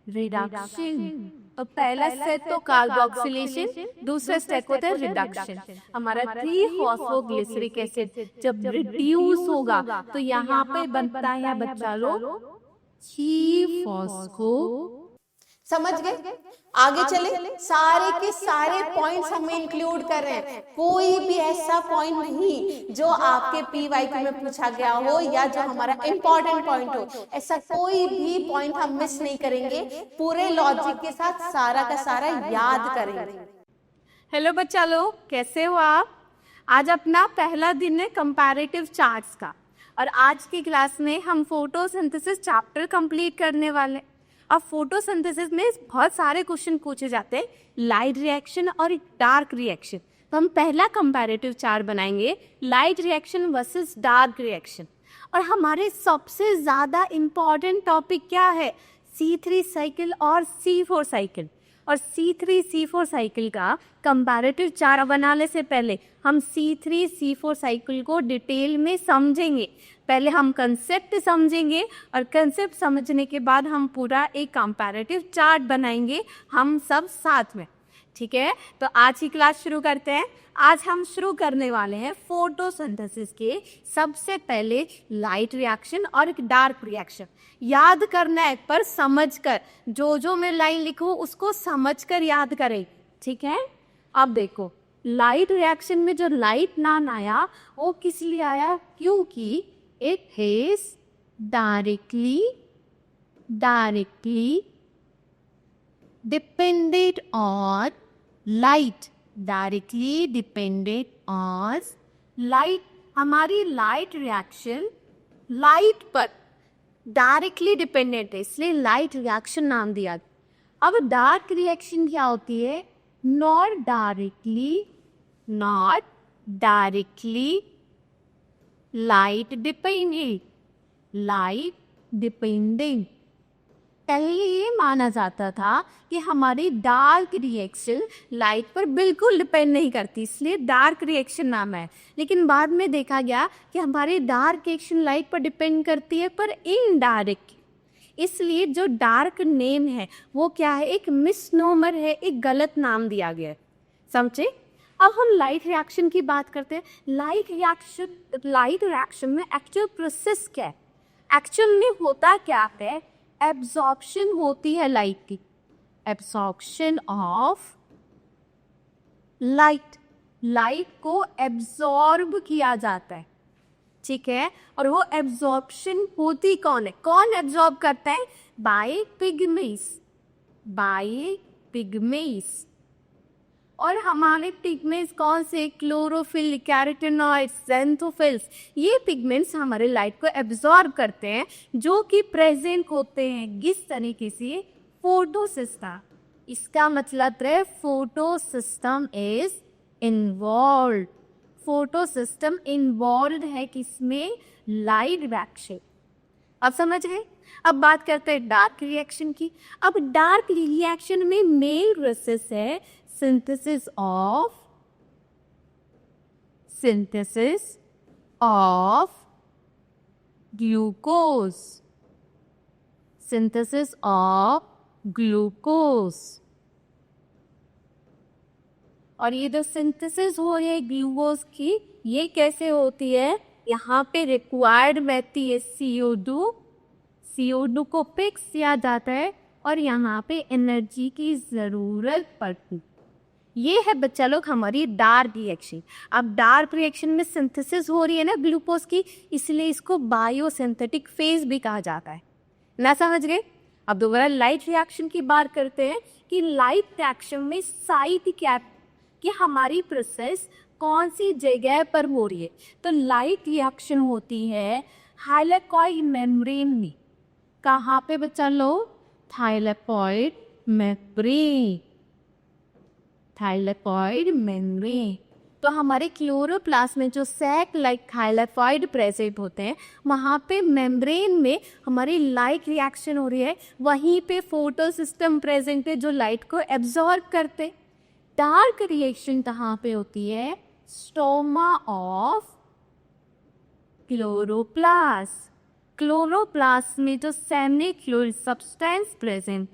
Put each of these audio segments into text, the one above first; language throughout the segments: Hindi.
रिडक्शन। तो पहला स्टेप तो कार्बोक्सिलेशन, दूसरा स्टेप होता है रिडक्शन। हमारा 3-फॉस्फोग्लिसरिक एसिड जब रिड्यूस होगा तो यहाँ पे बनता है बच्चा लोग 3-फॉस्फो। समझ गए? आगे चले, सारे के सारे पॉइंट्स हम इंक्लूड कर रहे हैं। कोई भी ऐसा पॉइंट नहीं जो आपके पीवाईक्यू में पूछा गया हो या जो हमारा इंपॉर्टेंट पॉइंट हो, ऐसा कोई भी पॉइंट हम मिस नहीं करेंगे। पूरे लॉजिक के साथ सारा का सारा याद करेंगे। हेलो बच्चा लोग, कैसे हो आप? आज अपना पहला दिन है कंपैरेटिव चार्ट्स का, और आज की क्लास में हम फोटोसिंथेसिस चैप्टर कंप्लीट करने वाले हैं। अब फोटोसिंथेसिस में बहुत सारे क्वेश्चन पूछे जाते हैं, लाइट रिएक्शन और डार्क रिएक्शन। तो हम पहला कंपैरेटिव चार्ट बनाएंगे, light reaction versus dark reaction. और हमारे सबसे ज़्यादा इम्पॉर्टेंट टॉपिक क्या है? C3 साइकिल और C4 साइकिल। और C3 C4 साइकिल का कंपैरेटिव चार्ट बनाने से पहले हम C3 C4 साइकिल को डिटेल में समझेंगे। पहले हम कंसेप्ट समझेंगे, और कंसेप्ट समझने के बाद हम पूरा एक कंपैरेटिव चार्ट बनाएंगे हम सब साथ में। ठीक है, तो आज की क्लास शुरू करते हैं। आज हम शुरू करने वाले हैं फोटोसिंथेसिस के सबसे पहले लाइट रिएक्शन और डार्क रिएक्शन। याद करना है पर समझकर, जो मैं लाइन लिखूं उसको समझकर याद करें। ठीक है, अब देखो लाइट रिएक्शन में जो लाइट नाम आया वो किस लिए आया? क्योंकि it is directly dependent on light, directly dependent on light। हमारी लाइट रिएक्शन लाइट पर डायरेक्टली डिपेंडेंट है, इसलिए लाइट रिएक्शन नाम दिया। अब डार्क रिएक्शन क्या होती है? Not directly light dependent. पहले ये माना जाता था कि हमारी डार्क रिएक्शन लाइट पर बिल्कुल डिपेंड नहीं करती, इसलिए डार्क रिएक्शन नाम है। लेकिन बाद में देखा गया कि हमारी डार्क रिएक्शन लाइट पर डिपेंड करती है पर इनडायरेक्ट, इसलिए जो डार्क नेम है वो क्या है? एक मिसनोमर है, एक गलत नाम दिया गया है। समझे? अब हम लाइट रिएक्शन की बात करते हैं। लाइट रिएक्शन में एक्चुअल प्रोसेस क्या है? एक्चुअल में होता क्या है? एब्जॉर्प्शन होती है लाइट की, एब्जॉर्प्शन ऑफ लाइट को एब्जॉर्ब किया जाता है। ठीक है, और वो एब्जॉर्प्शन होती कौन है? कौन एब्जॉर्ब करता है? By pigments. और हमारे पिगमेंट्स कौन से? Chlorophyll, carotenoids, xanthophylls. ये पिगमेंट्स हमारे लाइट को एब्जॉर्ब करते हैं, जो कि प्रेजेंट होते हैं किस तरीके से? फोटोसिस्टम। इसका मतलब है photosystem is involve. Photosystem involve है किसमें? Light reaction. अब समझ गए? अब बात करते हैं डार्क रिएक्शन की। अब डार्क रिएक्शन में मेन प्रोसेस है synthesis of glucose। और ये जो सिंथेसिस हो रही है ग्लूकोज की, ये कैसे होती है? यहाँ पे रिक्वायर्ड रहती है CO2 को फिक्स किया जाता है, और यहाँ पे एनर्जी की ज़रूरत पड़ती। ये है बच्चा लोग हमारी डार्क रिएक्शन। अब डार्क रिएक्शन में सिंथेसिस हो रही है ना ग्लूकोज की, इसलिए इसको बायोसिंथेटिक फेज भी कहा जाता है ना। समझ गए? अब दोबारा लाइट रिएक्शन की बात करते हैं कि लाइट रिएक्शन में साइट क्या कि हमारी प्रोसेस कौन सी जगह पर हो रही है। तो लाइट रिएक्शन होती है हाइलेकॉइड मेम्ब्रेन में। कहाँ पे बच्चा लोग? Thylakoid membrane. तो हमारे क्लोरोप्लास्ट में जो सैक लाइक थाइलेकॉइड प्रेजेंट होते हैं, वहाँ पे मेम्ब्रेन में हमारी लाइट रिएक्शन हो रही है। वहीं पे फोटो सिस्टम प्रेजेंट है जो लाइट को एब्जॉर्ब करते। डार्क रिएक्शन कहाँ पे होती है? Stoma of chloroplast. क्लोरोप्लास्ट में जो सेमी फ्लूइड सब्सटेंस प्रेजेंट,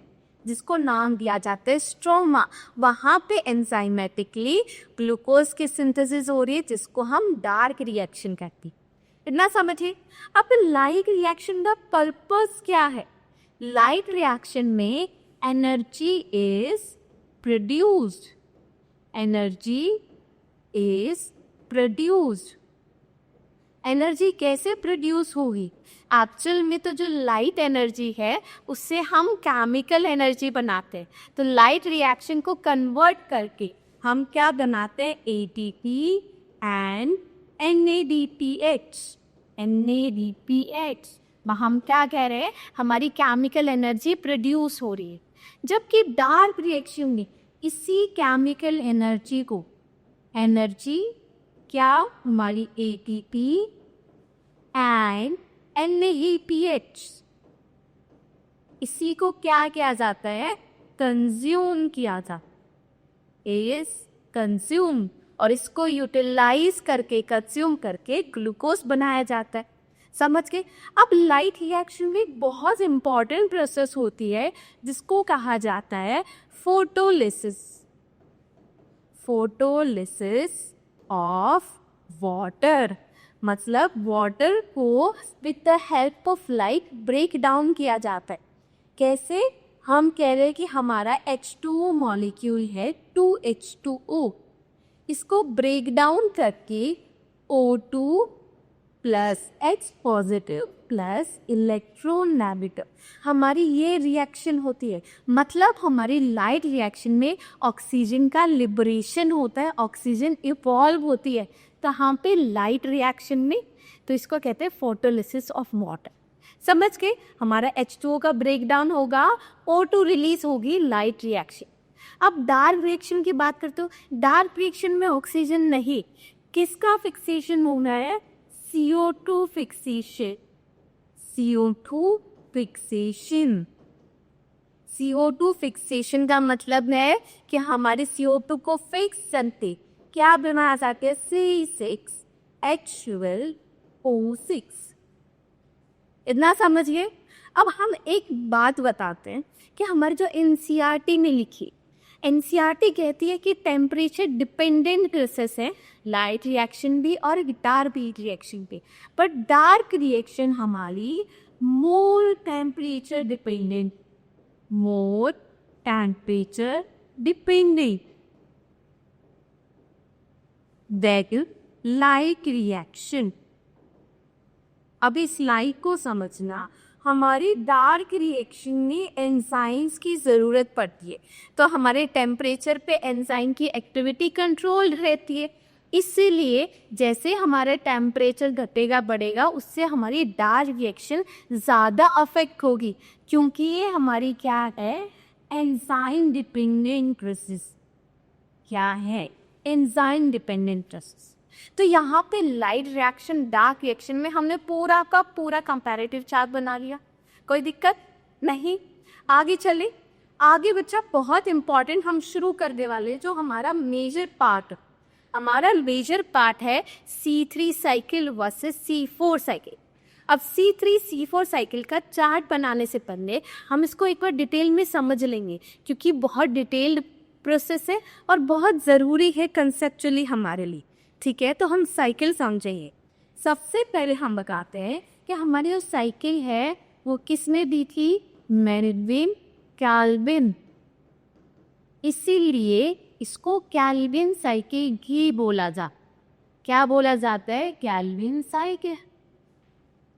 जिसको नाम दिया जाता है स्ट्रोमा। वहाँ पे एंजाइमेटिकली ग्लूकोज की सिंथेसिस हो रही है, जिसको हम डार्क रिएक्शन कहते हैं। इतना समझिए। अब लाइट रिएक्शन का पर्पस क्या है? लाइट रिएक्शन में energy is produced, energy is produced. Energy कैसे प्रोड्यूस होगी? एक्चुअल में तो जो लाइट एनर्जी है उससे हम केमिकल एनर्जी बनाते हैं। तो लाइट रिएक्शन को कन्वर्ट करके हम क्या बनाते हैं? ATP and NADPH। NADPH हम क्या कह रहे हैं? हमारी केमिकल एनर्जी प्रोड्यूस हो रही है। जबकि डार्क रिएक्शन में इसी केमिकल एनर्जी को, एनर्जी क्या? हमारी ATP एंड NADPH, इसी को क्या किया जाता है? कंज्यूम किया जाता है। इज कंज्यूम, और इसको यूटिलाइज करके, कंज्यूम करके ग्लूकोज बनाया जाता है। समझ गए? अब लाइट रिएक्शन में एक बहुत इंपॉर्टेंट प्रोसेस होती है जिसको कहा जाता है फोटोलिसिस। फोटोलिसिस ऑफ वाटर, मतलब वाटर को with the help of light break down किया जाता है। कैसे? हम कह रहे हैं कि हमारा H2O मॉलिक्यूल है 2H2O, इसको ब्रेक डाउन करके O2 plus H positive plus electron negative, हमारी ये रिएक्शन होती है। मतलब हमारी लाइट रिएक्शन में ऑक्सीजन का लिबरेशन होता है, ऑक्सीजन इवॉल्व होती है कहाँ पे? लाइट रिएक्शन में। तो इसको कहते हैं फोटोलिसिस ऑफ वाटर। समझ के? हमारा H2O का ब्रेक डाउन होगा, O2 रिलीज होगी, लाइट रिएक्शन। अब डार्क रिएक्शन की बात करते हो। डार्क रिएक्शन में ऑक्सीजन नहीं, किसका फिक्सेशन होना है? CO2 fixation. CO2 fixation. CO2 fixation का मतलब है कि हमारे CO2 को फिक्स करते क्या बनाया जाता है? C6H12O6। इतना समझिए। अब हम एक बात बताते हैं कि हमारे जो NCERT में लिखी, NCERT कहती है कि टेम्परेचर डिपेंडेंट प्रोसेस है, लाइट रिएक्शन भी और डार्क रिएक्शन भी। पर डार्क रिएक्शन हमारी more temperature dependent, more temperature dependent that light reaction. अब इस लाइट को समझना, हमारी डार्क रिएक्शन में एंजाइम्स की ज़रूरत पड़ती है, तो हमारे टेम्परेचर पे एंजाइम की एक्टिविटी कंट्रोल रहती है। इसीलिए जैसे हमारा टेम्परेचर घटेगा बढ़ेगा, उससे हमारी डार्क रिएक्शन ज़्यादा अफेक्ट होगी, क्योंकि ये हमारी क्या है? Enzyme dependent process. क्या है? Enzyme dependent process. तो यहाँ पे लाइट रिएक्शन, डार्क रिएक्शन में हमने पूरा का पूरा कंपैरेटिव चार्ट बना लिया। कोई दिक्कत नहीं? आगे चले। आगे बच्चा बहुत इंपॉर्टेंट हम शुरू करने वाले, जो हमारा मेजर पार्ट, हमारा मेजर पार्ट है C3 cycle versus C4 cycle. अब C3 C4 साइकिल का चार्ट बनाने से पहले हम इसको एक बार डिटेल में समझ लेंगे, क्योंकि बहुत डिटेल्ड प्रोसेस है और बहुत ज़रूरी है कंसेप्चुअली हमारे लिए। ठीक है, तो हम साइकिल समझेंगे। सबसे पहले हम बताते हैं कि हमारी जो साइकिल है वो किसने दी थी? Melvin Calvin. इसीलिए इसको कैल्विन साइकिल भी बोला जा, क्या बोला जाता है? Calvin cycle.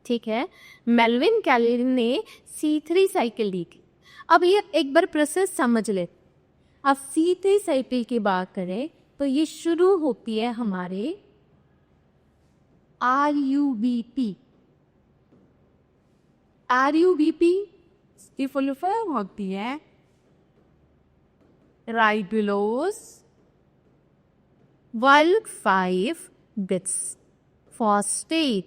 ठीक है, मेल्विन कैल्विन ने C3 साइकिल दी थी। अब ये एक बार प्रोसेस समझ ले। अब C3 साइकिल की बात करें तो ये शुरू होती है हमारे RUBP। RUBP की फुल फॉर्म होती है राइबोलोज 1,5 बिस्फॉस्फेट।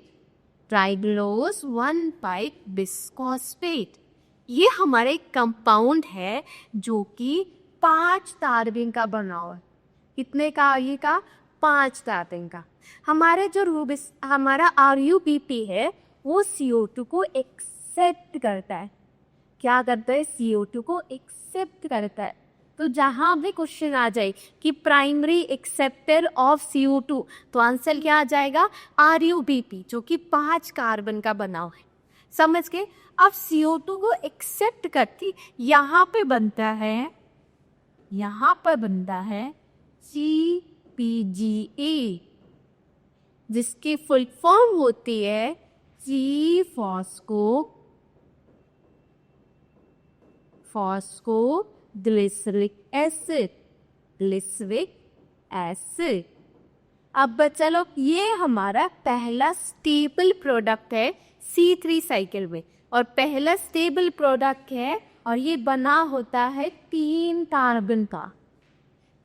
राइबोलोज 1,5 बिस्फॉस्फेट, ये हमारा एक कंपाउंड है जो कि 5 कार्बन का बना हुआ है। कितने का? ये का 5 कार्बन का। हमारे जो हमारा RUBP है वो CO2 को एक्सेप्ट करता है। क्या करता है, CO2 को एक्सेप्ट करता है। तो जहाँ भी क्वेश्चन आ जाए कि प्राइमरी एक्सेप्टर ऑफ CO2, तो आंसर क्या आ जाएगा, RUBP, जो कि 5 कार्बन का बना हुआ है। समझ गए। अब CO2 को एक्सेप्ट करती यहाँ पे बनता है, यहाँ पर बनता है CPGA, जिसकी फुल फॉर्म होती है फॉस्फोग्लिसरिक एसिड, ग्लिसरिक एसिड। अब बच्चा लोग, ये हमारा पहला स्टेबल प्रोडक्ट है C3 साइकिल में, और पहला स्टेबल प्रोडक्ट है, और ये बना होता है 3 कार्बन का।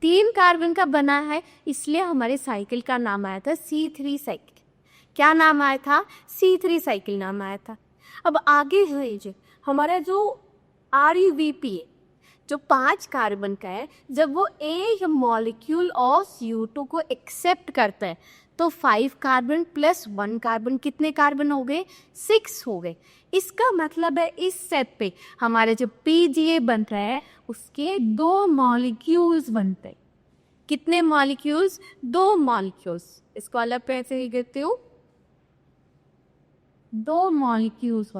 3 कार्बन का बना है, इसलिए हमारे साइकिल का नाम आया था C3 साइकिल। क्या नाम आया था, C3 साइकिल नाम आया था। अब आगे है हमारा जो RUBP है, जो 5 कार्बन का है, जब वो एक मॉलिक्यूल ऑफ CO2 को एक्सेप्ट करता है, तो 5 कार्बन प्लस 1 कार्बन, कितने कार्बन हो गए, 6 हो गए। इसका मतलब है इस स्टेप पे हमारे जो PGA बन रहा है, उसके 2 मॉलिक्यूल्स बनते हैं। कितने मॉलिक्यूल्स, 2 मॉलिक्यूल्स। इसको अलग पे ऐसे ही कहते हो, 2 मॉलिक्यूल्स।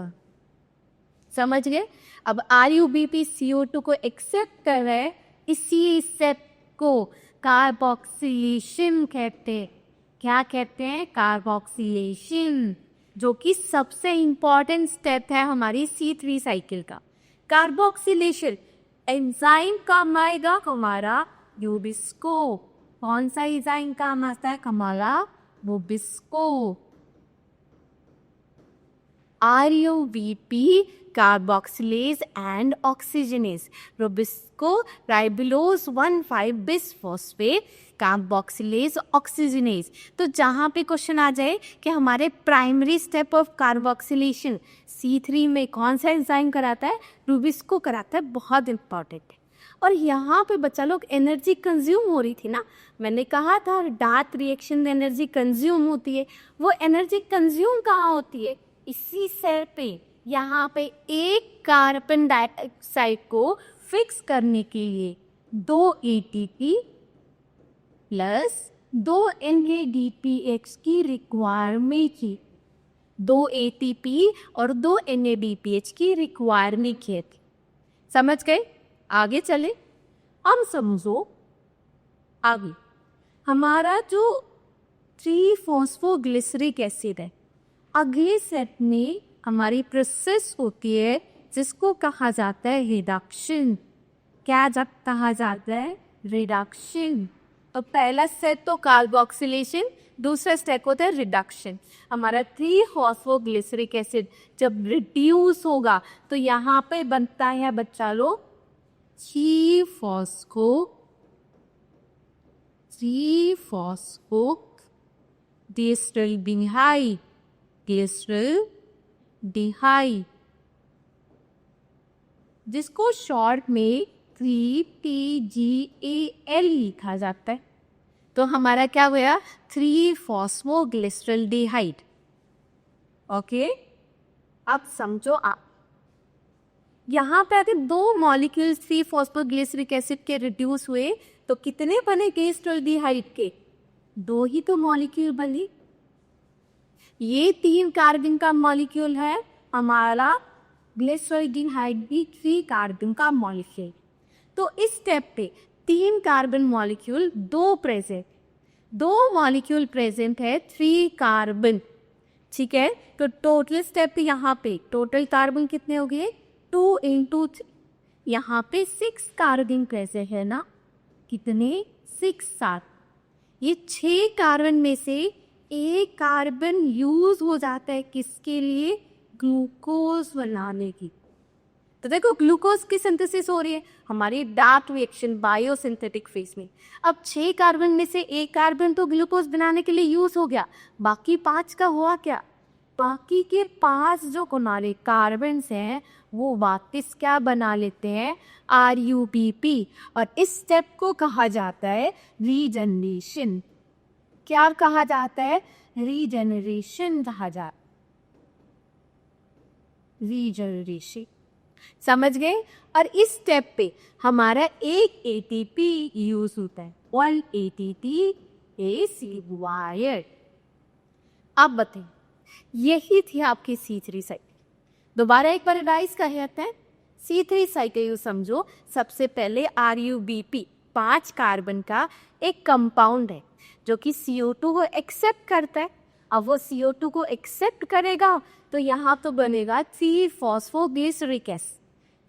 समझ गए। अब RUBP CO2 को एक्सेप्ट कर रहा है, इसी स्टेप को कार्बोक्सिलेशन कहते हैं। क्या कहते हैं, कार्बोक्सिलेशन, जो कि सबसे इंपॉर्टेंट स्टेप है हमारी C3 साइकिल का। कार्बोक्सिलेशन एंजाइम काम आएगा हमारा यूबिस्को। कौन सा एंजाइम काम आता है हमारा, यूबिस्को। RUBP carboxylase and oxygenase, Rubisco ribulose 1,5-bisphosphate carboxylase oxygenase। तो जहाँ पे क्वेश्चन आ जाए कि हमारे primary step of carboxylation C3 में कौन सा एंजाइम कराता है, रूबिस्को कराता है, बहुत इंपॉर्टेंट है। और यहाँ पे बच्चा लोग एनर्जी कंज्यूम हो रही थी ना, मैंने कहा था डार्क रिएक्शन में एनर्जी कंज्यूम होती है। वो एनर्जी कंज्यूम कहाँ होती है, इसी सेल पे। यहाँ पे एक कार्बन डाइऑक्साइड को फिक्स करने के लिए 2 ATP प्लस 2 NADPH की रिक्वायरमेंट की, 2 ATP और 2 NADPH की रिक्वायरमेंट की थी। समझ गए। आगे चले, हम समझो आगे हमारा जो 3-फॉस्फोग्लिसरिक एसिड है, अगले स्टेप में हमारी प्रोसेस होती है जिसको कहा जाता है रिडक्शन। क्या जब कहा जाता है, रिडक्शन। तो पहला स्टेप तो कार्बोक्सिलेशन, दूसरा स्टेप होता है रिडक्शन। हमारा 3-फॉस्फोग्लिसरिक एसिड जब रिड्यूस होगा तो यहाँ पे बनता है बच्चा लोग 3-फॉस्फोग्लिसरॉल्डिहाइड, ग्लिसरॉल्डिहाइड, जिसको शॉर्ट में 3PGAL लिखा जाता है। तो हमारा क्या हुआ, 3-फॉस्फोग्लिसरॉल्डिहाइड। ओके, अब समझो आप, यहाँ पे अगर 2 मॉलिक्यूल 3-फॉस्फोग्लिसरिक एसिड के रिड्यूस हुए तो कितने बने ग्लिसरॉल्डिहाइड के, 2 ही तो मॉलिक्यूल बने। ये 3 कार्बन का मॉलिक्यूल है, हमारा ग्लिसरॉल्डिहाइड भी 3 कार्बन का मॉलिक्यूल। तो इस स्टेप पे 3 carbon molecule 2 present, 2 molecule present है 3 कार्बन। ठीक है, तो टोटल स्टेप यहाँ पे टोटल कार्बन कितने हो गए, 2 × 3। यहाँ पे 6 कार्बन प्रेजेंट है ना, कितने, 6 7। ये 6 कार्बन में से एक कार्बन यूज हो जाता है किसके लिए, ग्लूकोज बनाने की। तो देखो ग्लूकोज की सिंथेसिस हो रही है हमारी डार्क रिएक्शन बायोसिंथेटिक फेज में। अब 6 कार्बन में से एक कार्बन तो ग्लूकोज बनाने के लिए यूज हो गया, बाकी 5 का हुआ क्या, बाकी के 5 जो हमारे कार्बन हैं वो वापस क्या बना लेते हैं, RUBP। और इस स्टेप को कहा जाता है रीजनरेशन। क्या कहा जाता है, रीजनरेशन कहा जाता है, रीजनरेशन। समझ गए। और इस स्टेप पे हमारा एक एटीपी यूज होता है, 1 एटीपी इज रिक्वायर्ड। अब बताइए, यही थी आपकी C3 साइकिल। दोबारा एक बार रिवाइज कर लेते हैं। C3 साइकिल यू समझो, सबसे पहले RuBp 5 कार्बन का एक कंपाउंड है जो कि CO2 को एक्सेप्ट करता है। अब वो CO2 को एक्सेप्ट करेगा तो यहाँ तो बनेगा 3-फॉस्फोग्लिसरिक एसिड।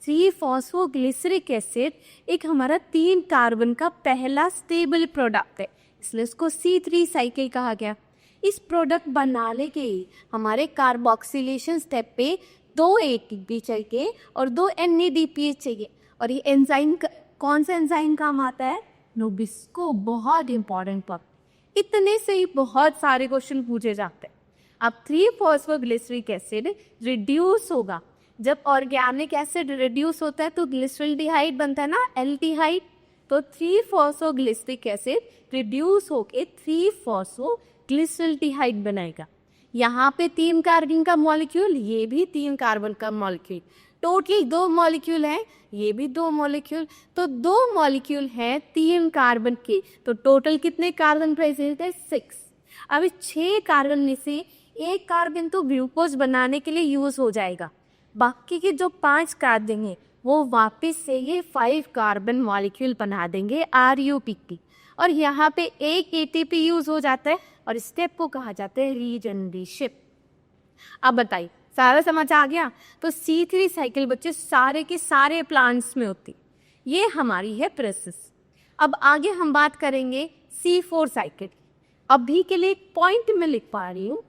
3-फॉस्फोग्लिसरिक एसिड एक हमारा 3 कार्बन का पहला स्टेबल प्रोडक्ट है, इसलिए उसको C3 साइकिल कहा गया। इस प्रोडक्ट बनाने के हमारे कार्बोक्सिलेशन स्टेप पे 2 ATP चाहिए और 2 NADPH चाहिए। और ये एंजाइम कौन सा एंजाइम काम आता है? रुबिस्को। बहुत इंपॉर्टेंट पॉइंट, इतने से ही बहुत सारे क्वेश्चन पूछे जाते हैं। अब 3-फॉस्फोग्लिसरिक एसिड रिड्यूस होगा, जब ऑर्गेनिक एसिड रिड्यूस होता है तो ग्लिसरल्डिहाइड बनता है ना, एल्डिहाइड। तो 3-फॉस्फोग्लिसरिक एसिड रिड्यूस होके 3-फॉस्फोग्लिसरल्डिहाइड बनाएगा। यहाँ पे 3 कार्बन का मॉलिक्यूल, ये भी 3 कार्बन का मॉलिक्यूल, टोटल 2 मॉलिक्यूल हैं, ये भी 2 मॉलिक्यूल, तो 2 मॉलिक्यूल हैं 3 कार्बन के। तो टोटल कितने कार्बन प्रेजेंट है? 6। अब 6 कार्बन में से एक कार्बन तो ग्लूकोज बनाने के लिए यूज हो जाएगा, बाकी के जो 5 कार्बन हैं वो वापस से ये 5 कार्बन मॉलिक्यूल बना देंगे RuPp। और यहाँ पे एक ATP यूज हो जाता है और स्टेप को कहा जाता है रीजनरेशन। अब बताइए, सारा समझ आ गया? तो C3 साइकिल बच्चे सारे के सारे प्लांट्स में होती, ये हमारी है प्रोसेस। अब आगे हम बात करेंगे C4 साइकिल। अभी के लिए एक पॉइंट में लिख पा रही हूँ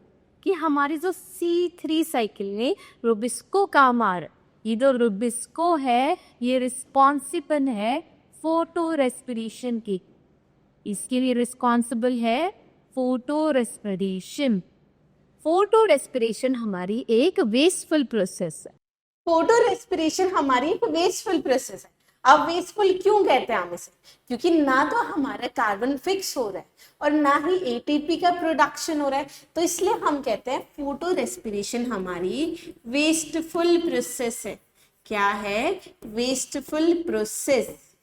कि हमारी जो C3 साइकिल में रुबिस्को काम आ रहा है, ये जो रुबिस्को है ये रिस्पॉन्सिबल है फोटो रेस्पिरेशन की, इसके लिए रिस्पॉन्सिबल है फोटो रेस्पिरेशन। फोटो रेस्पिरेशन हमारी एक वेस्टफुल प्रोसेस है। फोटो रेस्पिरेशन हमारी एक वेस्टफुल प्रोसेस है। अब वेस्टफुल क्यों कहते हैं हम इसे? क्योंकि ना तो हमारा कार्बन फिक्स हो रहा है और ना ही एटीपी का प्रोडक्शन हो रहा है, तो इसलिए हम कहते हैं फोटो रेस्पिरेशन हमारी वेस्टफुल प्रोसेस है। क्या है? Wasteful process.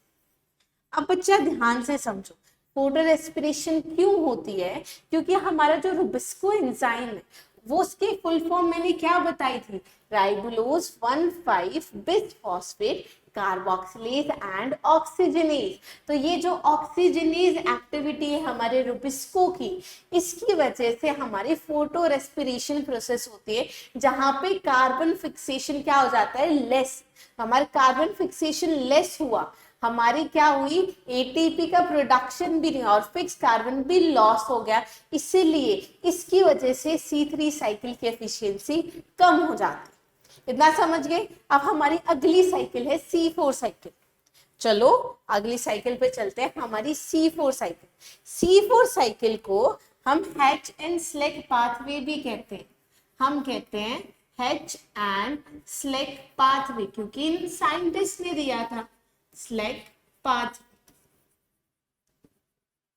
अब बच्चा ध्यान से समझो, फोटो रेस्पिरेशन क्यों होती है? क्योंकि हमारा जो रुबिस्को एंजाइम है वो उसकी फुल फॉर्म मैंने क्या बताई थी? राइबोलोज 1,5-बिसफॉस्फेट कार्बोक्सिलेज एंड ऑक्सीजनेज। तो ये जो ऑक्सीजनेज एक्टिविटी है हमारे रुबिस्को की, इसकी वजह से हमारी फोटो रेस्पिरेशन प्रोसेस होती है, जहां पे कार्बन फिक्सेशन क्या हो जाता है? लेस। हमारा कार्बन फिक्सेशन लेस हुआ, हमारी क्या हुई? एटीपी का प्रोडक्शन भी नहीं और फिक्स कार्बन भी लॉस हो गया, इसीलिए इसकी वजह से C3 साइकिल की एफिशिएंसी कम हो जाती। इतना समझ गए? अब हमारी अगली साइकिल है C4 साइकिल। चलो अगली साइकिल पे चलते हैं, हमारी C4 साइकिल। C4 साइकिल को हम हैच एंड स्लेक पाथवे भी कहते हैं। हम कहते हैं हैच एंड स्लेक पाथवे, क्योंकि इन साइंटिस्ट ने दिया था स्लेक पाथ।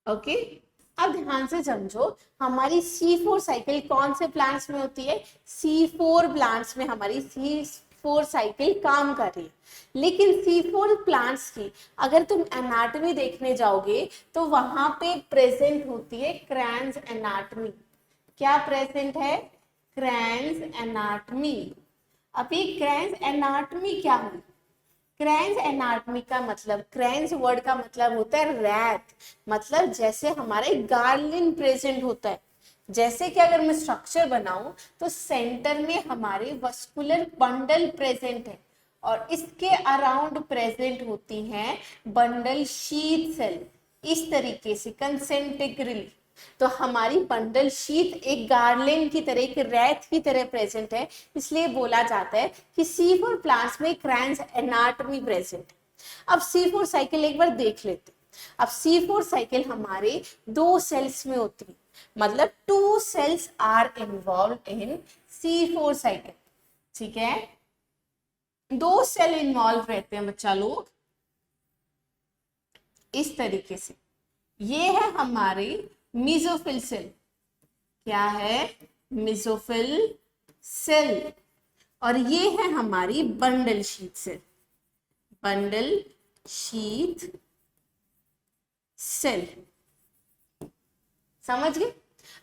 ओके, अब ध्यान से समझो, हमारी C4 साइकिल कौन से प्लांट्स में होती है? C4 प्लांट्स में हमारी C4 साइकिल काम कर रही है। लेकिन C4 प्लांट्स की अगर तुम एनाटॉमी देखने जाओगे तो वहां पे प्रेजेंट होती है क्रैन्स एनाटॉमी। क्या प्रेजेंट है? क्रैन्स एनाटॉमी। अब ये क्रैन्स एनाटॉमी क्या हुई? क्रैन्स एनाटॉमी का मतलब, क्रैन्स वर्ड का मतलब होता है रैट, मतलब जैसे हमारे गार्लिन प्रेजेंट होता है। जैसे कि अगर मैं स्ट्रक्चर बनाऊं तो सेंटर में हमारे वस्कुलर बंडल प्रेजेंट है और इसके अराउंड प्रेजेंट होती हैं बंडल शीथ सेल, इस तरीके से कंसेंट्रिकली। तो हमारी बंडल शीथ एक गार्लिन की तरह, एक रैट की तरह प्रेजेंट है, इसलिए बोला जाता है कि C4 प्लांट्स में क्रैन्स एनाटॉमी प्रेजेंट है। अब C4 साइकिल एक बार देख लेते हैं। अब C4 साइकिल हमारे 2 सेल्स में होती है, मतलब 2 cells are involve in C4 cycle. ठीक है, 2 सेल इन्वॉल्व रहते हैं बच्चा लोग इस तरीके से। ये है हमारे मेसोफिल सेल। क्या है? Mesophyll cell. और ये है हमारी bundle sheath cell, bundle sheath cell. समझ गए?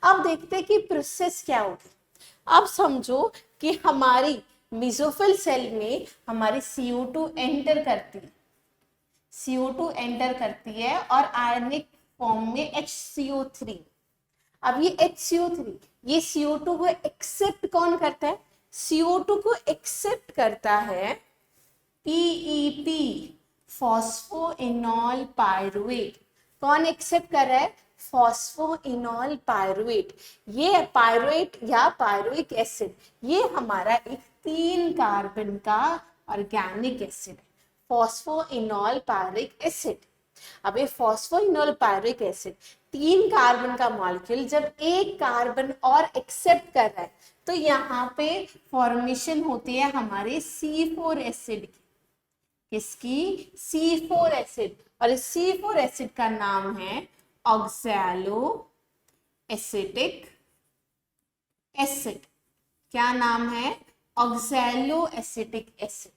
अब देखते हैं कि प्रोसेस क्या होगी। अब समझो कि हमारी मेसोफिल सेल में हमारी CO2 एंटर करती है, CO2 एंटर करती है और आयनिक फॉर्म में HCO3। अब ये HCO3, ये CO2 को एक्सेप्ट कौन करता है? CO2 को एक्सेप्ट करता है PEP, फॉस्फोइनॉल पायरुवेट। कौन एक्सेप्ट कर रहा है? Phosphoenol pyruvate. ये पायरुवेट या पायरुविक एसिड, ये हमारा एक 3 कार्बन का ऑर्गेनिक एसिड है, फॉस्फोइनॉल पायरुविक एसिड। अब ये फॉस्फोइनॉल पायरुविक एसिड 3 कार्बन का मॉलिक्यूल जब एक कार्बन और एक्सेप्ट कर रहा है तो यहाँ पे फॉर्मेशन होती है हमारे C4 एसिड की। किसकी? C4 acid. और इस C4 एसिड का नाम है ऑक्सैलो एसिटिक एसिड। क्या नाम है? Oxalo acetic acid.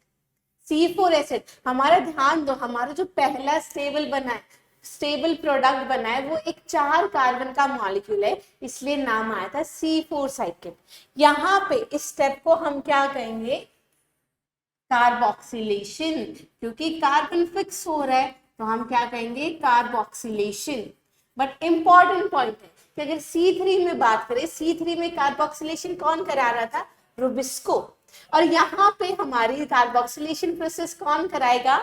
C4 acid, हमारा ध्यान दो, हमारा जो पहला स्टेबल बना है, स्टेबल प्रोडक्ट बना है, वो एक 4 कार्बन का मॉलिक्यूल है, इसलिए नाम आया था C4 साइकिल। यहाँ पे इस स्टेप को हम क्या कहेंगे? कार्बोक्सिलेशन, क्योंकि कार्बन फिक्स हो रहा है तो हम क्या कहेंगे? कार्बोक्सिलेशन। बट इंपॉर्टेंट पॉइंट है कि अगर C3 में बात करें, C3 में कार्बोक्सिलेशन कौन करा रहा था? रुबिस्को। और यहाँ पे हमारी कार्बोक्सिलेशन प्रोसेस कौन कराएगा?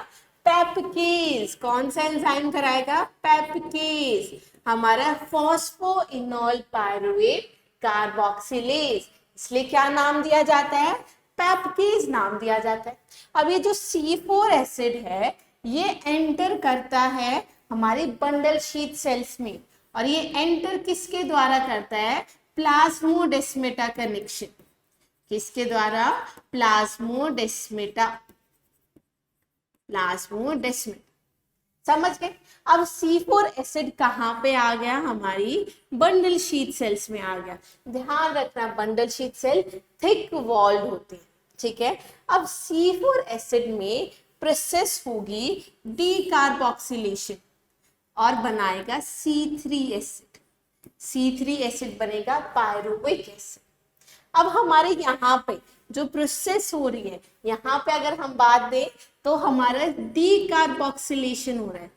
पेपकेज। कौन सा एंजाइम कराएगा? पेपकेज, हमारा फॉस्फोइनॉल पायरुवेट कार्बोक्सिलेज। इसलिए क्या नाम दिया जाता है? पेपकेज नाम दिया जाता है। अब ये जो C4 एसिड है ये एंटर करता है हमारी बंडल शीट सेल्स में, और ये एंटर किसके द्वारा करता है? Plasmodesmata connection. किसके द्वारा? Plasmodesmata, plasmodesmata. समझ गए? अब C4 एसिड कहाँ पे आ गया? हमारी बंडल शीट सेल्स में आ गया। ध्यान रखना, bundle sheath cell thick walled होती है, ठीक है। अब C4 एसिड में प्रोसेस होगी डीकार्बोक्सिलेशन और बनाएगा C3 एसिड। C3 एसिड बनेगा पायरुविक एसिड। अब हमारे यहाँ पे जो प्रोसेस हो रही है, यहाँ पे अगर हम बात दें तो हमारा डीकार्बोक्सिलेशन हो रहा है।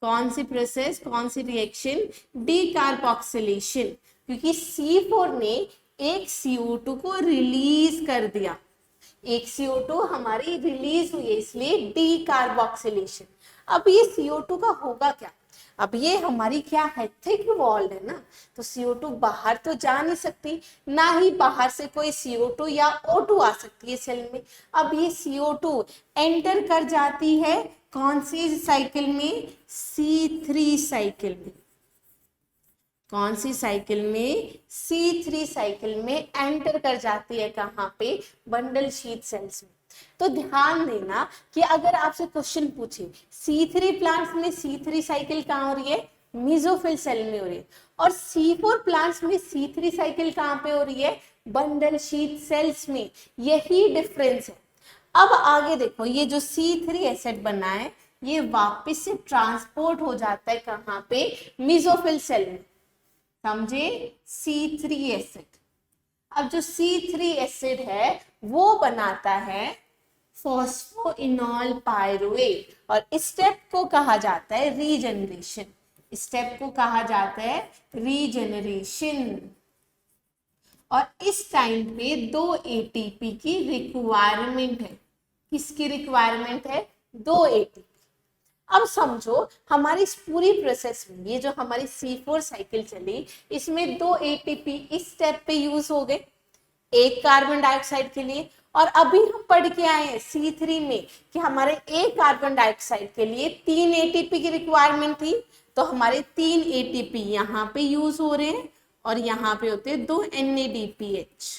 कौन सी प्रोसेस, कौन सी रिएक्शन? डीकार्बोक्सिलेशन, क्योंकि C4 ने एक CO2 को रिलीज कर दिया, एक CO2 हमारी रिलीज हुई है, इसलिए डीकार्बोक्सिलेशन। अब ये CO2 का होगा क्या? अब ये हमारी क्या है? थिक वॉल्ड है ना, तो CO2 बाहर तो जा नहीं सकती, ना ही बाहर से कोई CO2 या O2 आ सकती है सेल में। अब ये CO2 एंटर कर जाती है कौन सी साइकिल में? C3 साइकिल में। कौन सी साइकिल में? C3 साइकिल में एंटर कर जाती है। कहाँ पे? बंडल शीट सेल्स में। तो ध्यान देना कि अगर आपसे क्वेश्चन पूछे C3 प्लांट्स में C3 साइकिल कहाँ हो रही है? मेसोफिल सेल में हो रही है, और C4 प्लांट्स में C3 साइकिल कहाँ पे हो रही है? बंडल शीट सेल्स में। यही डिफरेंस है। अब आगे देखो, ये जो C3 एसिड बना है ये वापस से ट्रांसपोर्ट हो जाता है कहाँ पे? मेसोफिल सेल में। समझे? C3 acid. अब जो C3 एसिड है वो बनाता है फॉस्फोइनॉल पायरुवेट, और इस स्टेप को कहा जाता है रीजनरेशन। स्टेप को कहा जाता है रीजनरेशन। और इस टाइम पे 2 ATP की रिक्वायरमेंट है। किसकी रिक्वायरमेंट है? 2 ATP। अब समझो हमारी इस पूरी प्रोसेस में ये जो हमारी C4 साइकिल चली, इसमें 2 ATP इस स्टेप पे यूज हो गए, एक कार्बन डाइऑक्साइड के लिए। और अभी हम पढ़ के आए हैं C3 में कि हमारे एक कार्बन डाइऑक्साइड के लिए 3 ATP की रिक्वायरमेंट थी, तो हमारे 3 ATP यहाँ पे यूज हो रहे हैं और यहाँ पे होते हैं 2 NADPH।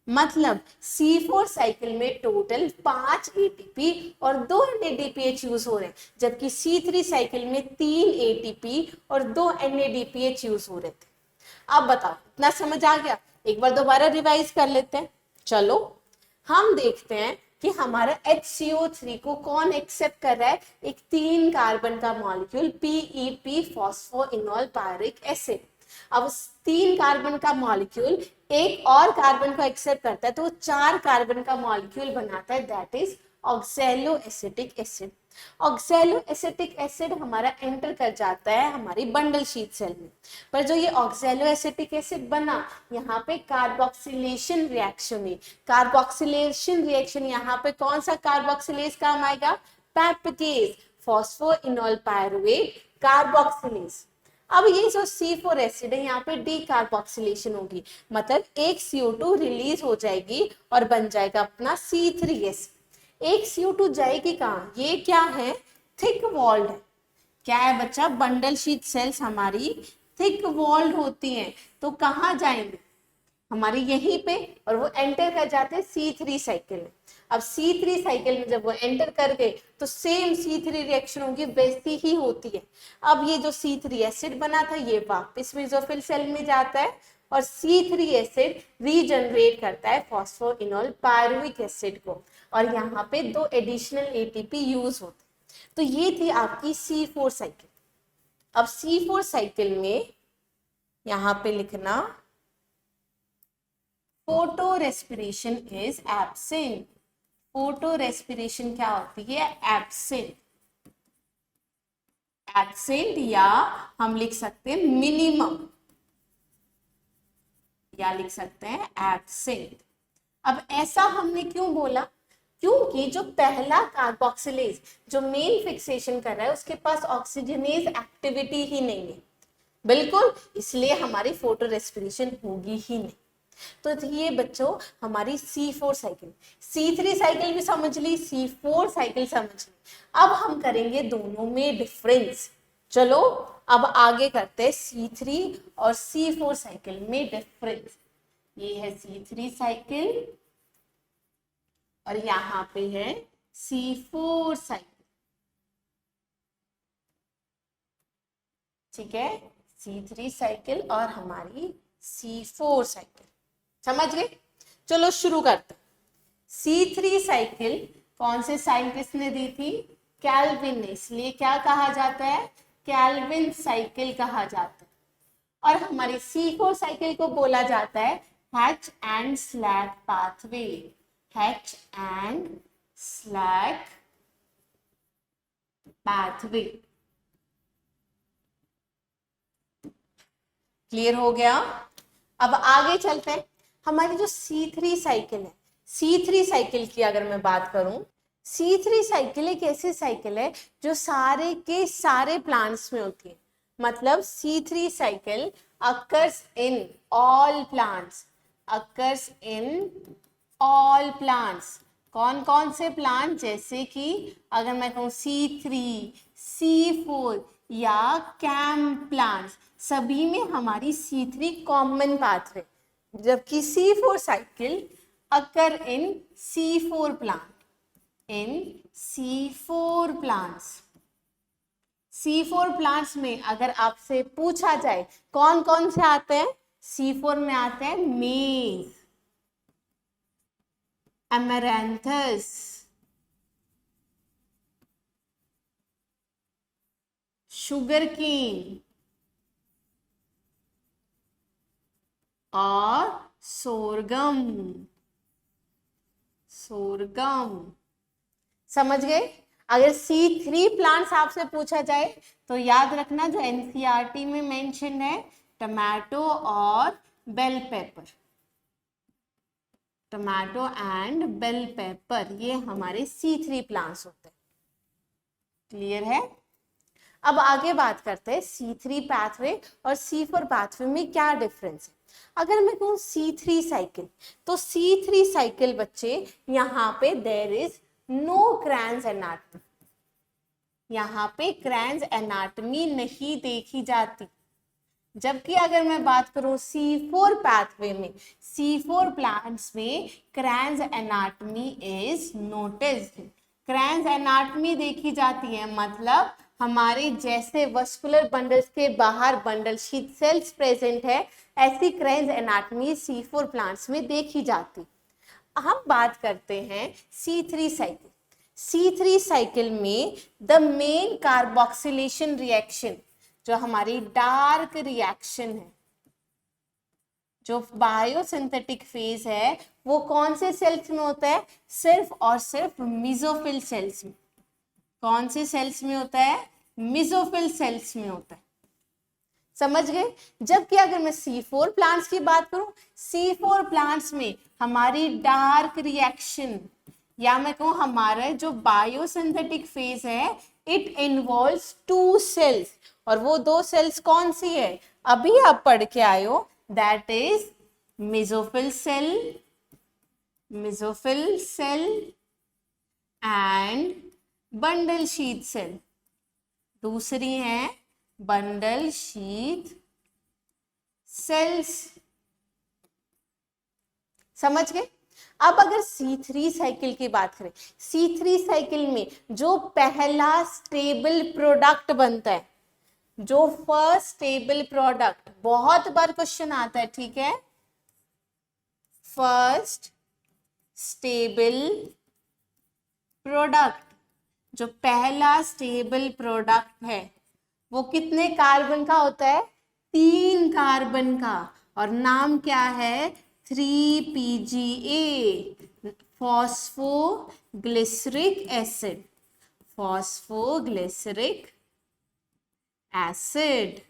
मतलब C4 साइकिल में टोटल 5 ATP और 2 NADPH यूज हो रहे हैं, जबकि C3 साइकिल में 3 ATP और 2 NADPH यूज हो रहे थे। अब बताओ, इतना समझ आ गया? एक बार दोबारा रिवाइज कर लेते हैं। चलो, हम देखते हैं कि हमारा HCO3 को कौन एक्सेप्ट कर रहा है, एक 3 कार्बन का molecule PEP phosphoenol pyruvic acid. अब उस 3 कार्बन का मॉलिक्यूल एक और कार्बन को एक्सेप्ट करता है तो वो 4 कार्बन का मॉलिक्यूल बनाता है, that is oxalo acetic acid. Oxalo acetic acid हमारा एंटर कर जाता है हमारी बंडल शीट सेल में, पर जो ये ऑक्सैलो एसिटिक एसिड बना यहाँ पे कार्बोक्सिलेशन रिएक्शन है। कार्बोक्सिलेशन रिएक्शन यहाँ पे कौन सा कार्बोक्सिलेज काम आएगा, पैपेटेज फॉस्फोइनोल पायरुवेट कार्बोक्सिलेज। अब ये जो C4 एसिड है यहाँ पे डीकार्बोक्सिलेशन होगी, मतलब एक CO2 रिलीज हो जाएगी और बन जाएगा अपना C3S। एक CO2 जाएगी कहाँ, ये क्या है, थिक वॉल्ड है। क्या है बच्चा, बंडल शीट सेल्स हमारी थिक वॉल्ड होती हैं, तो कहाँ जाएंगे, हमारी यहीं पे, और वो एंटर कर जाते हैं C3 साइकिल में। अब C3 साइकिल में जब वो एंटर कर गए तो सेम C3 रिएक्शन होगी, वैसी ही होती है। अब ये जो C3 एसिड बना था ये वापस मेसोफिल सेल में जाता है और C3 एसिड रीजनरेट करता है फॉस्फोइनोल पायरुविक एसिड को, और यहाँ पे 2 एडिशनल ATP यूज होते हैं। तो ये थी आपकी C4 साइकिल। अब C4 साइकिल में यहाँ पे लिखना photo respiration is absent. Photo respiration क्या होती है, एब्सेंट। एब्सेंट या हम लिख सकते हैं मिनिमम, या लिख सकते हैं एब्सेंट। अब ऐसा हमने क्यों बोला, क्योंकि जो पहला कार्बोक्सिलेज जो मेन फिक्सेशन कर रहा है उसके पास ऑक्सीजनेज एक्टिविटी ही नहीं है, बिल्कुल, इसलिए हमारी फोटो रेस्पिरेशन होगी ही नहीं। तो ये बच्चों हमारी C4 साइकिल, C3 साइकिल भी समझ ली, C4 साइकिल समझ ली। अब हम करेंगे दोनों में डिफरेंस। चलो अब आगे करते हैं C3 और C4 साइकिल में डिफरेंस। ये है C3 साइकिल और यहाँ पे है C4 साइकिल, ठीक है, C3 साइकिल और हमारी C4 साइकिल, समझ गए। चलो शुरू करते हैं। C3 साइकिल कौन से साइंटिस्ट ने दी थी, कैल्विन ने, इसलिए क्या कहा जाता है, कैल्विन साइकिल कहा जाता है। और हमारी C4 साइकिल को बोला जाता है hatch and slack pathway, hatch and slack pathway. Clear हो गया। अब आगे चलते हैं। हमारी जो C3 साइकिल है, C3 साइकिल की अगर मैं बात करूं, C3 साइकिल एक ऐसी साइकिल है जो सारे के सारे प्लांट्स में होती है, मतलब C3 cycle occurs in all plants, occurs in all plants. कौन कौन से प्लांट, जैसे कि अगर मैं कहूँ C3, C4 या कैम प्लांट्स, सभी में हमारी C3 कॉमन पाथवे, जबकि C4 साइकिल अकर इन C4 प्लांट, इन C4 प्लांट्स। C4 प्लांट्स में अगर आपसे पूछा जाए कौन कौन से आते हैं, C4 में आते हैं मेज, एमेरैंथस, शुगर केन और सोरगम, सोरगम। समझ गए। अगर C3 प्लांट्स आपसे पूछा जाए तो याद रखना जो NCERT में मेंशन है, टमाटो और bell pepper, tomato and bell pepper, ये हमारे C3 प्लांट्स होते हैं। क्लियर है। अब आगे बात करते हैं C3 पाथवे और C4 पाथवे में क्या डिफरेंस है। अगर मैं कहूँ C3 साइकिल, तो C3 साइकिल बच्चे यहाँ पे there is no Kranz anatomy, यहाँ पे क्रैंस एनाटमी नहीं देखी जाती। जबकि अगर मैं बात करूं C4 पाथवे में, C4 प्लांट्स में क्रैंस एनाटमी इज नोटिस्ड, क्रैंस एनाटमी देखी जाती है, मतलब हमारे जैसे वस्कुलर बंडल्स के बाहर बंडल शीथ सेल्स प्रेजेंट है, ऐसी क्रैंस एनाटमी C4 प्लांट्स में देखी जाती। हम बात करते हैं C3 साइकिल। C3 साइकिल में द मेन कार्बोक्सिलेशन रिएक्शन, जो हमारी डार्क रिएक्शन है, जो बायोसिंथेटिक फेज है, वो कौन से सेल्स में होता है? सिर्फ और सिर्फ मेसोफिल सेल्स में। कौन से सेल्स में होता है? मेसोफिल सेल्स में होता है। समझ गए? जबकि अगर मैं C4 प्लांट्स की बात करूं, C4 प्लांट्स में हमारी डार्क रिएक्शन, या मैं कहूं हमारा जो बायोसिंथेटिक फेज है, इट इन्वॉल्व्स 2 सेल्स, और वो 2 सेल्स कौन सी है? अभी आप पढ़ के आए हो, that is mesophyll cell and bundle sheath cell. दूसरी है बंडल शीथ सेल्स। समझ गए? अब अगर C3 साइकिल की बात करें, C3 साइकिल में जो पहला स्टेबल प्रोडक्ट बनता है, जो फर्स्ट स्टेबल प्रोडक्ट, बहुत बार क्वेश्चन आता है, ठीक है, फर्स्ट स्टेबल प्रोडक्ट, जो पहला स्टेबल प्रोडक्ट है, वो कितने कार्बन का होता है? 3 कार्बन का, और नाम क्या है? 3PGA, phosphoglyceric acid. Phosphoglyceric acid.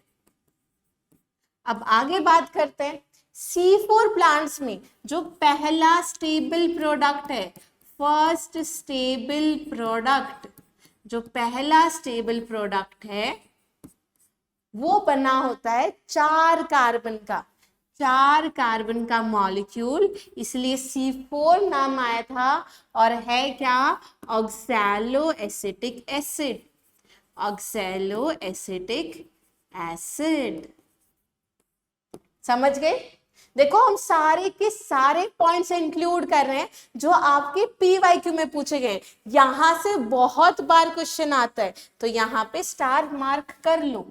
अब आगे बात करते हैं, C4 प्लांट्स में जो पहला स्टेबल प्रोडक्ट है, फर्स्ट स्टेबल प्रोडक्ट, जो पहला स्टेबल प्रोडक्ट है, वो बना होता है 4 कार्बन का। 4 कार्बन का मॉलिक्यूल, इसलिए C4 नाम आया था, और है क्या? Oxaloacetic acid. Oxaloacetic acid. समझ गए? देखो, हम सारे के सारे पॉइंट्स इंक्लूड कर रहे हैं जो आपके PYQ में पूछे गए। यहां से बहुत बार क्वेश्चन आता है, तो यहाँ पे स्टार मार्क कर लो,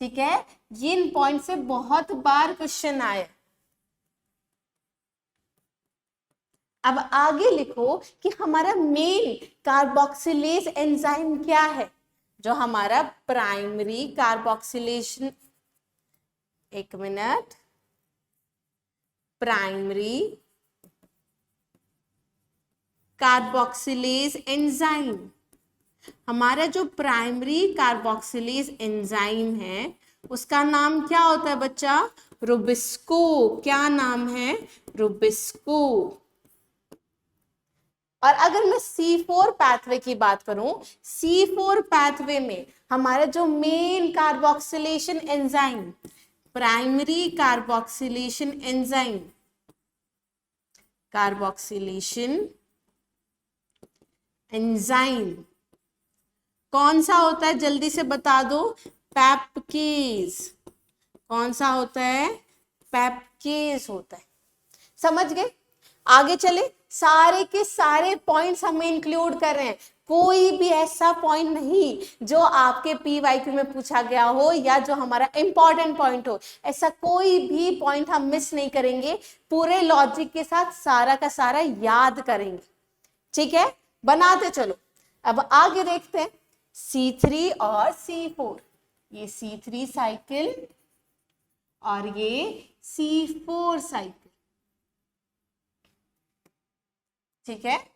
ठीक है? ये इन पॉइंट से बहुत बार क्वेश्चन आए। अब आगे लिखो कि हमारा मेन कार्बोक्सिलेज एंजाइम क्या है, जो हमारा प्राइमरी कार्बोक्सिलेशन, एक मिनट, प्राइमरी कार्बोक्सिलेज एंजाइम, हमारा जो प्राइमरी कार्बोक्सिलेज एंजाइम है, उसका नाम क्या होता है बच्चा? रुबिस्को। क्या नाम है? रुबिस्को। और अगर मैं C4 पाथवे की बात करूं, C4 पाथवे में हमारा जो main carboxylation enzyme, primary carboxylation enzyme, carboxylation enzyme कौन सा होता है? जल्दी से बता दो। पेप्केज। कौन सा होता है? पेप्केज होता है। समझ गए? आगे चले, सारे के सारे पॉइंट्स हम इंक्लूड कर रहे हैं। कोई भी ऐसा पॉइंट नहीं जो आपके PYQ में पूछा गया हो या जो हमारा इंपॉर्टेंट पॉइंट हो, ऐसा कोई भी पॉइंट हम मिस नहीं करेंगे। पूरे लॉजिक के साथ सारा का सारा याद करेंगे, ठीक है? बनाते चलो। अब आगे देखते हैं C3 और C4। ये C3 साइकिल और ये C4 साइकिल, ठीक है?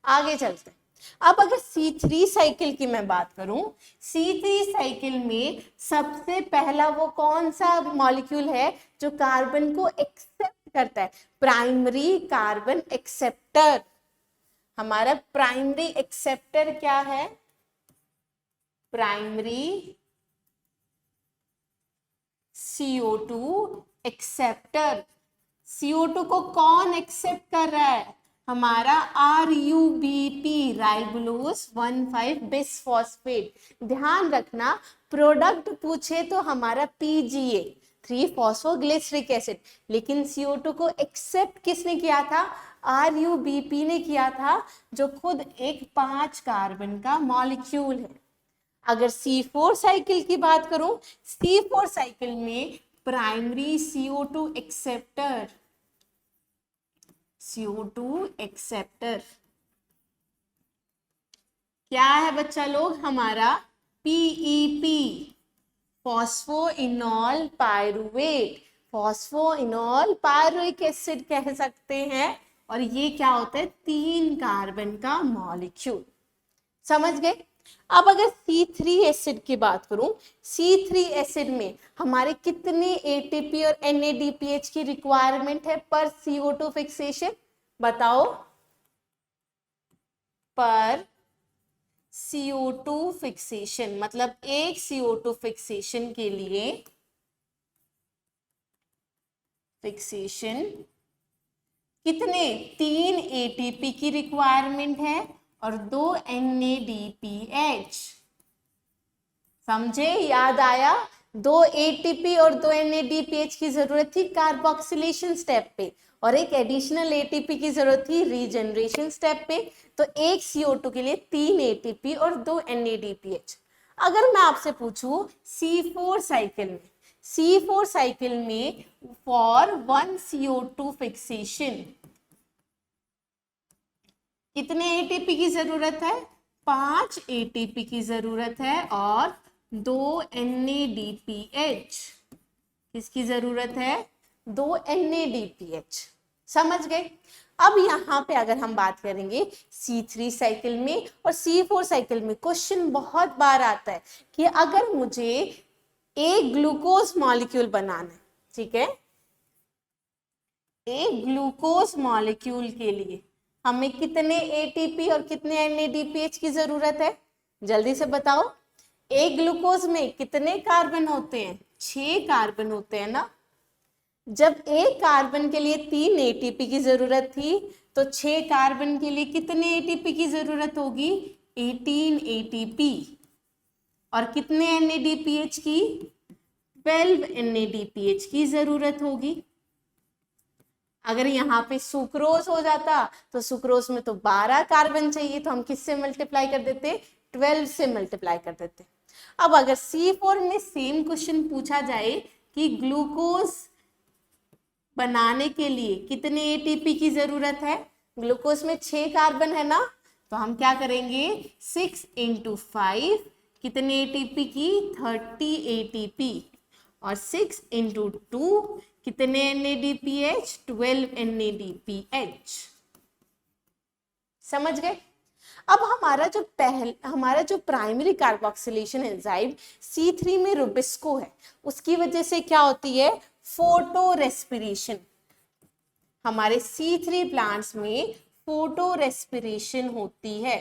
आगे चलते हैं। अब अगर C3 साइकिल की मैं बात करूं, C3 साइकिल में सबसे पहला वो कौन सा मॉलिक्यूल है जो कार्बन को एक्सेप्ट करता है? Primary carbon acceptor. हमारा प्राइमरी एक्सेप्टर क्या है? Primary CO2 acceptor. CO2 को कौन एक्सेप्ट कर रहा है? हमारा RUBP, राइबोलोज 1,5 बिसफॉस्फेट। ध्यान रखना, प्रोडक्ट पूछे तो हमारा PGA, 3-फॉस्फोग्लिसरिक एसिड, लेकिन CO2 को एक्सेप्ट किसने किया था? RUBP ने किया था, जो खुद एक 5 कार्बन का मॉलिक्यूल है। अगर C4 साइकिल की बात करूं, C4 साइकिल में primary CO2 acceptor, CO2 acceptor क्या है बच्चा लोग? हमारा PEP, phosphoenol pyruvate, phosphoenol pyruvic acid कह सकते हैं। और ये क्या होता है? 3 कार्बन का मॉलिक्यूल। समझ गए? अब अगर C3 एसिड की बात करूं, C3 एसिड में हमारे कितने ATP और NADPH की रिक्वायरमेंट है पर CO2 फिक्सेशन? बताओ। पर CO2 फिक्सेशन मतलब एक CO2 फिक्सेशन के लिए फिक्सेशन कितने? 3 ATP की रिक्वायरमेंट है और 2 NADPH। समझे? याद आया? 2 ATP और 2 NADPH की जरूरत थी कार्बोक्सिलेशन स्टेप पे और एक एडिशनल ATP की जरूरत थी रीजनरेशन स्टेप पे। तो एक CO2 के लिए 3 ATP और 2 NADPH। अगर मैं आपसे पूछूं C4 साइकिल में, C4 साइकिल में फॉर 1 CO2 फिक्सेशन कितने ATP की जरूरत है? 5 ATP की जरूरत है और 2 NADPH। किसकी जरूरत है? 2 NADPH। समझ गए? अब यहाँ पे अगर हम बात करेंगे C3 साइकिल में और C4 साइकिल में, क्वेश्चन बहुत बार आता है कि अगर मुझे एक ग्लूकोज मॉलिक्यूल बनाना है, ठीक है, एक ग्लूकोज मॉलिक्यूल के लिए हमें कितने ATP और कितने NADPH की जरूरत है? जल्दी से बताओ। एक ग्लूकोज में कितने कार्बन होते हैं? 6 कार्बन होते हैं ना। जब एक कार्बन के लिए 3 ATP की जरूरत थी तो 6 कार्बन के लिए कितने ATP की जरूरत होगी? 18 ATP। और कितने NADPH की? 12 NADPH की जरूरत होगी। अगर यहाँ पे सुक्रोज हो जाता तो सुक्रोज में तो 12 कार्बन चाहिए, तो हम किससे मल्टीप्लाई कर देते? 12 से मल्टीप्लाई कर देते। अब अगर C4 में सेम क्वेश्चन पूछा जाए कि ग्लूकोज बनाने के लिए कितने ATP की जरूरत है? ग्लूकोज में 6 कार्बन है ना, तो हम क्या करेंगे? 6 × 5 कितने ATP की? 30 ATP। और 6 × 2 कितने NADPH? 12 NADPH। समझ गए? अब हमारा जो प्राइमरी कार्बोक्सिलेशन एंजाइम C3 में रुबिस्को है, उसकी वजह से क्या होती है? Photo respiration. हमारे C3 प्लांट्स में फोटो रेस्पिरेशन होती है।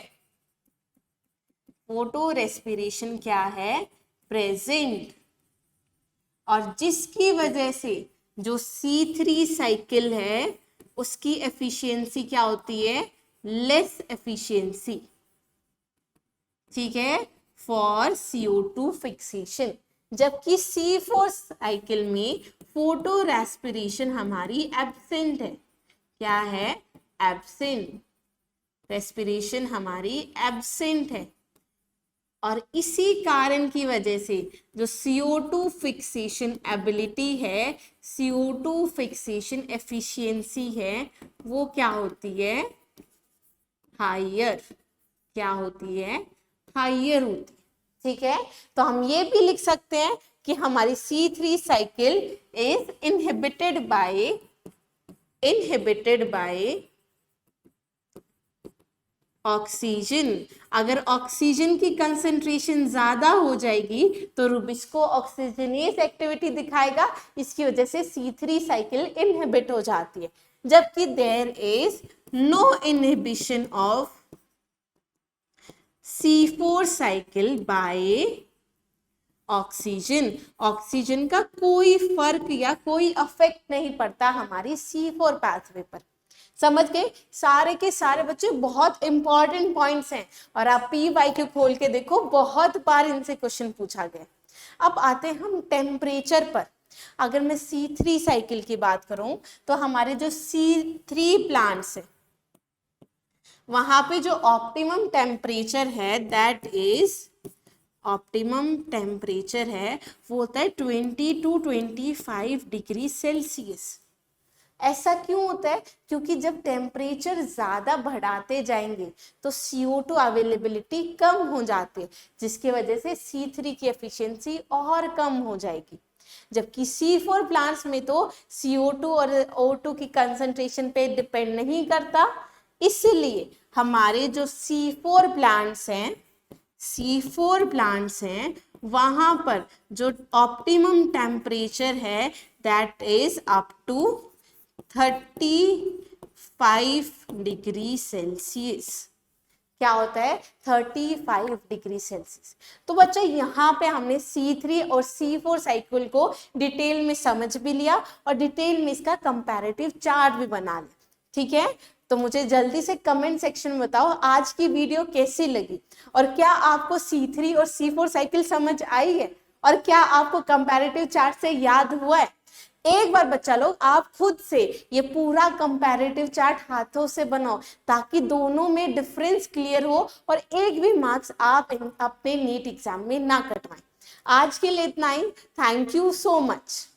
फोटो रेस्पिरेशन क्या है? प्रेजेंट। और जिसकी वजह से जो C3 साइकिल है उसकी एफिशिएंसी क्या होती है? Less efficiency. ठीक है, फॉर CO2 फिक्सेशन। जबकि C4 साइकिल में फोटो रेस्पिरेशन हमारी एब्सेंट है। क्या है? एब्सेंट। रेस्पिरेशन हमारी एब्सेंट है। और इसी कारण की वजह से जो CO2 फिक्सेशन एबिलिटी है, CO2 फिक्सेशन एफिशिएंसी है, वो क्या होती है? हायर। क्या होती है? हायर होती है। ठीक है, तो हम ये भी लिख सकते हैं कि हमारी C3 cycle is inhibited by oxygen. अगर ऑक्सीजन की कंसंट्रेशन ज्यादा हो जाएगी तो रुबिस्को ऑक्सीजनेस एक्टिविटी दिखाएगा, इसकी वजह से C3 साइकिल इनहिबिट हो जाती है। जबकि there is no inhibition of C4 cycle by oxygen. Oxygen का कोई फर्क या कोई अफेक्ट नहीं पड़ता हमारी C4 पाथवे पर। समझ गए? सारे के सारे बच्चे बहुत इंपॉर्टेंट पॉइंट्स हैं और आप PYQ खोल के देखो, बहुत बार इनसे क्वेश्चन पूछा गया। अब आते हैं हम टेम्परेचर पर। अगर मैं C3 साइकिल की बात करूं तो हमारे जो C3 प्लांट्स हैं वहां पे जो ऑप्टिमम टेम्परेचर है दैट इज ऑप्टिमम टेम्परेचर है वो होता है 20 to 25 डिग्री सेल्सियस। ऐसा क्यों होता है? क्योंकि जब टेम्परेचर ज़्यादा बढ़ाते जाएंगे तो CO2 अवेलेबिलिटी कम हो जाती है, जिसकी वजह से C3 की एफिशिएंसी और कम हो जाएगी। जबकि C4 प्लांट्स में तो CO2 और O2 की कंसंट्रेशन पे डिपेंड नहीं करता, इसीलिए हमारे जो C4 प्लांट्स हैं वहां पर जो ऑप्टिमम टेम्परेचर है that is up to 35 degree Celsius. क्या होता है? 35 डिग्री सेल्सियस। तो बच्चों यहाँ पे हमने C3 और C4 साइकिल को डिटेल में समझ भी लिया और डिटेल में इसका कंपैरेटिव चार्ट भी बना लिया। ठीक है, तो मुझे जल्दी से कमेंट सेक्शन में बताओ आज की वीडियो कैसी लगी और क्या आपको C3 और C4 साइकिल समझ आई है और क्या आपको कंपैरेटिव चार्ट से याद हुआ है। एक बार बच्चा लोग आप खुद से ये पूरा कंपैरेटिव चार्ट हाथों से बनाओ ताकि दोनों में डिफरेंस क्लियर हो और एक भी मार्क्स आप अपने नीट एग्जाम में ना कटवाएं। आज के लिए इतना ही। Thank you so much.